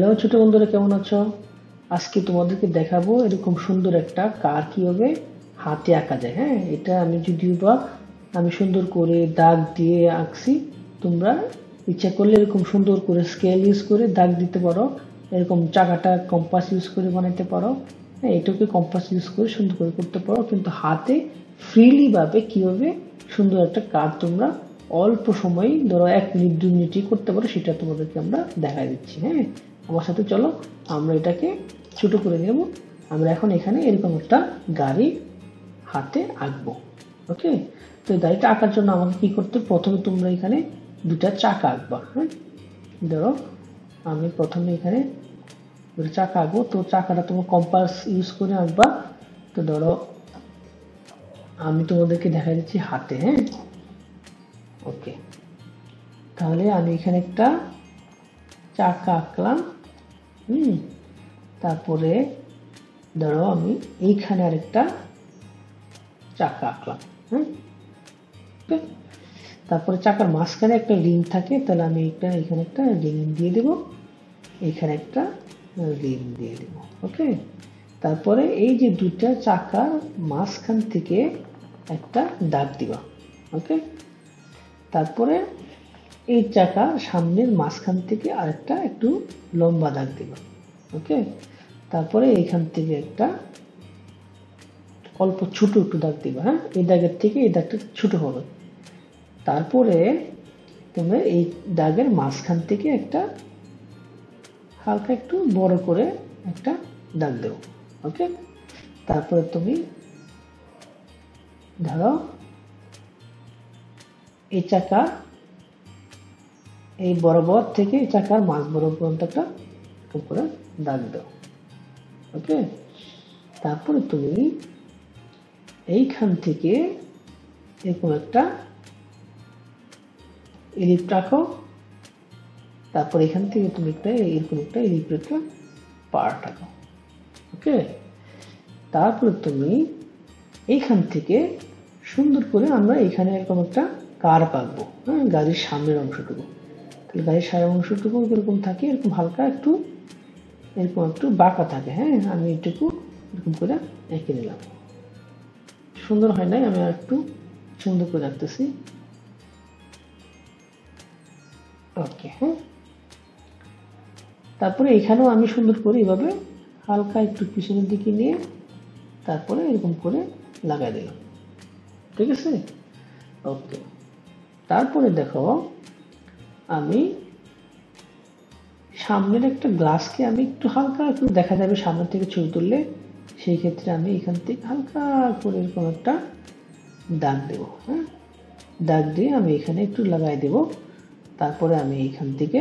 Hello ছোট বন্ধুরা, কেমন আছো? আজকে তোমাদেরকে দেখাবো এরকম সুন্দর একটা কার কিভাবে হাতে আঁকা যায়। হ্যাঁ, এটা আমি যদিও বা আমি সুন্দর করে দাগ দিয়ে আঁকছি। তোমরা ইচ্ছা করলে এরকম সুন্দর করে স্কেল ইউজ করে দাগ দিতে পারো, এরকম চাকাটা কম্পাস ইউজ করে বানাইতে পারো। হ্যাঁ, এটাকে কম্পাস ইউজ করে সুন্দর করে করতে পারো, কিন্তু হাতে ফ্রিলি ভাবে কিভাবে সুন্দর একটা কার তোমরা অল্প সময়, ধরো 1 মিনিট 2 মিনিটই করতে পারো, সেটা তোমাদেরকে আমরা দেখাই দিচ্ছি। হ্যাঁ, আমার সাথে চলো, আমরা এটাকে ছোট করে নেব। আমরা এখন এখানে এরকম একটা গাড়ি হাতে আঁকবো। ওকে, তো গাড়িটা আঁকার জন্য আমাকে কি করতে, প্রথমে তোমরা এখানে দুটা চাকা আঁকবা। হ্যাঁ, ধরো আমি প্রথমে এখানে চাকা আঁকবো, তো চাকাটা তোমার কম্পাস ইউজ করে আঁকবা। তো ধরো আমি তোমাদেরকে দেখাই দিচ্ছি হাতে। হ্যাঁ, ওকে, তাহলে আমি এখানে একটা চাকা আঁকলাম। তারপরে ধরো আমি এইখানে আরেকটা চাকা আঁকলাম। হ্যাঁ, তারপরে চাকার মাঝখানে একটা রিং থাকে, তাহলে আমি এখানে একটা রিং দিয়ে দেব, এখানে একটা রিং দিয়ে দেব। ওকে, তারপরে এই যে দুটা চাকার মাঝখান থেকে একটা দাগ দিবা। ওকে, তারপরে এই চাকার সামনের মাঝখান থেকে আরেকটা একটু লম্বা দাগ দিবা। ওকে, তারপরে এইখান থেকে একটা অল্প ছোট একটু দাগ দিবা। হ্যাঁ, এই দাগের থেকে এই দাগটা ছোট হবে। তারপরে তোমরা এই দাগের মাঝখান থেকে একটা হালকা একটু বড় করে একটা দাগ দেবো। ওকে, তারপরে তুমি ধরো এই চাকা এই বরাবর থেকে চাকার মাঝ বরাবর পর্যন্ত একটা করে দাগ দাও। ওকে, তারপরে তুমি এইখান থেকে এরকম একটা এলিপ রাখো, তারপর এখান থেকে তুমি একটা এরকম একটা এলিপের একটা পার্ট রাখো। ওকে, তারপরে তুমি এইখান থেকে সুন্দর করে আমরা এখানে এরকম একটা কার আঁকবো। হ্যাঁ, গাড়ির সামনের অংশটুকু, তাহলে গাড়ির সামনের অংশটুকু এরকম থাকে, এরকম হালকা একটু এরকম একটু বাঁকা থাকে। হ্যাঁ, আমি এটুকু এরকম করে এঁকে নিলাম। সুন্দর হয় নাই, আমি আর একটু সুন্দর করে রাখতেছি। ওকে, হ্যাঁ, তারপরে এখানেও আমি সুন্দর করে এইভাবে হালকা একটু পিছনের দিকে নিয়ে তারপরে এরকম করে লাগাই দিলাম। ঠিক আছে, ওকে, তারপরে দেখো আমি সামনের একটা গ্লাসকে আমি একটু হালকা একটু দেখা যাবে সামনে থেকে ছবি তুললে, সেই ক্ষেত্রে আমি এখান থেকে হালকা করে এরকম একটা দাগ দেব। হ্যাঁ, দাগ দিয়ে আমি এখানে একটু লাগাই দেব। তারপরে আমি এইখান থেকে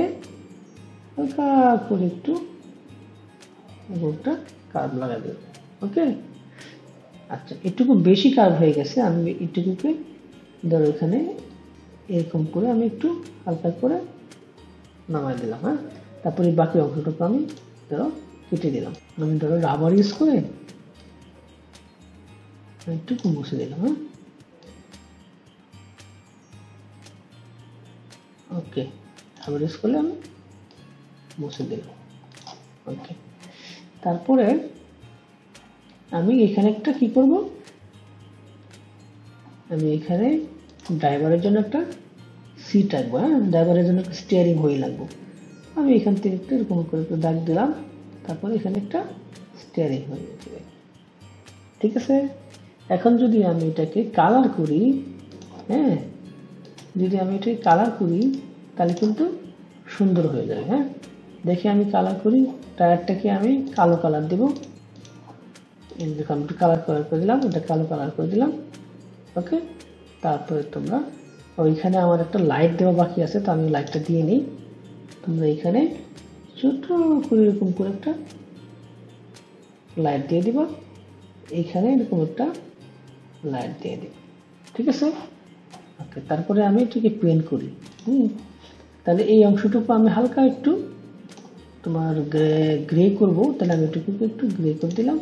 হালকা করে একটু একটা কার্ভ লাগাই দেব। ওকে, আচ্ছা, এটুকু বেশি কার্ভ হয়ে গেছে, আমি এটুকুকে ধরো এখানে এরকম করে আমি একটু হালকা করে নামাই দিলাম। হ্যাঁ, তারপরে বাকি অংশটুকু আমি ধরো কেটে দিলাম। আমি ধরো রাবার ইউজ করে একটু মুছে দিলাম। হ্যাঁ, ওকে, রাবার ইউজ করলে আমি মুছে দিলাম। ওকে, তারপরে আমি এখানে একটা কি করব, আমি এখানে ড্রাইভারের জন্য একটা সিট রাখবো। হ্যাঁ, ড্রাইভারের জন্য একটা স্টিয়ারিং হুইল রাখবো। আমি এখান থেকে একটু এরকম করে একটু দাগ দিলাম, তারপরে এখানে একটা স্টিয়ারিং হুইল। ঠিক আছে, এখন যদি আমি এটাকে কালার করি, হ্যাঁ, যদি আমি এটাকে কালার করি তাহলে কিন্তু সুন্দর হয়ে যাবে। হ্যাঁ, দেখে আমি কালার করি, টায়ারটাকে আমি কালো কালার দেবো। দেখো আমি একটু কালার করে দিলাম, এটা কালো কালার করে দিলাম। ওকে, তারপরে তোমরা ওইখানে আমার একটা লাইট দেওয়া বাকি আছে, তো আমি লাইটটা দিয়ে নিই। তোমরা এখানে ছোট করে এরকম করে একটা লাইট দিয়ে দিবা, এইখানে এরকম একটা লাইট দিয়ে দিবা। ঠিক আছে, ওকে, তারপরে আমি এটাকে পেন্ট করি। তাহলে এই অংশটুকু আমি হালকা একটু তোমার গ্রে করবো, তাহলে আমি এটুকু একটু গ্রে করে দিলাম,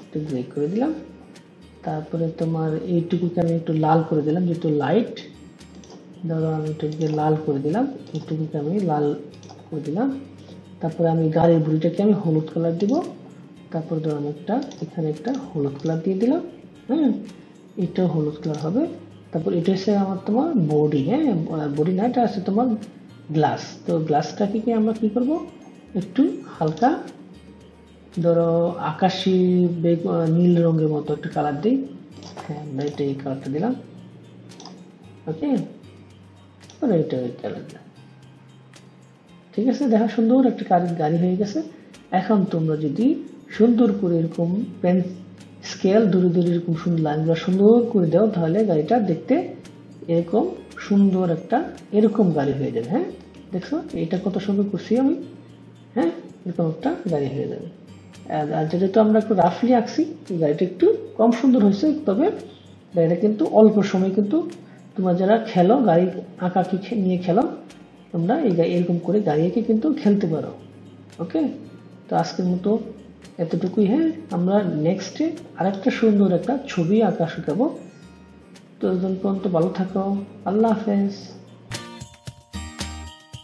একটু গ্রে করে দিলাম। তারপরে তোমার এইটুকুকে আমি একটু লাল করে দিলাম, যেহেতু লাইট, ধরো আমি এটুকুকে লাল করে দিলাম, এইটুকুকে আমি লাল করে দিলাম। তারপরে আমি গাড়ির বডিটাকে আমি হলুদ কালার দিব। তারপর ধরো আমি এখানে একটা হলুদ কালার দিয়ে দিলাম। হ্যাঁ, এটাও হলুদ কালার হবে। তারপর এটা হচ্ছে আমার তোমার বডি। হ্যাঁ, বডি না, এটা আছে তোমার গ্লাস। তো গ্লাসটাকে কি আমরা কি করব, একটু হালকা ধরো আকাশি নীল রঙের মতো একটা কালার দিই। হ্যাঁ, আমরা এটা এই কালারটা দিলাম। ওকে, এটা এই কালার দিলাম। ঠিক আছে, দেখা সুন্দর একটা গাড়ি হয়ে গেছে। এখন তোমরা যদি সুন্দর করে এরকম পেন স্কেল দূরে দূরে এরকম সুন্দর লাইনগুলো সুন্দর করে দাও, তাহলে গাড়িটা দেখতে এরকম সুন্দর একটা এরকম গাড়ি হয়ে যাবে। হ্যাঁ, দেখছো এটা কত সুন্দর করছি আমি। হ্যাঁ, এরকম একটা গাড়ি হয়ে যাবে। আর যেহেতু আমরা একটু রাফলি আঁকছি, গাড়িটা একটু কম সুন্দর হয়েছে, তবে গাড়িটা কিন্তু অল্প সময় কিন্তু তোমরা যারা খেলো গাড়ি আঁকাকি নিয়ে খেলো, তোমরা এরকম করে গাড়ি এঁকে কিন্তু খেলতে পারো। ওকে, তো আজকের মতো এতটুকুই। হ্যাঁ, আমরা নেক্সটে আরেকটা সুন্দর একটা ছবি আঁকা শেখাবো। তো ততক্ষণ পর্যন্ত ভালো থাকো। আল্লাহ হাফেজ।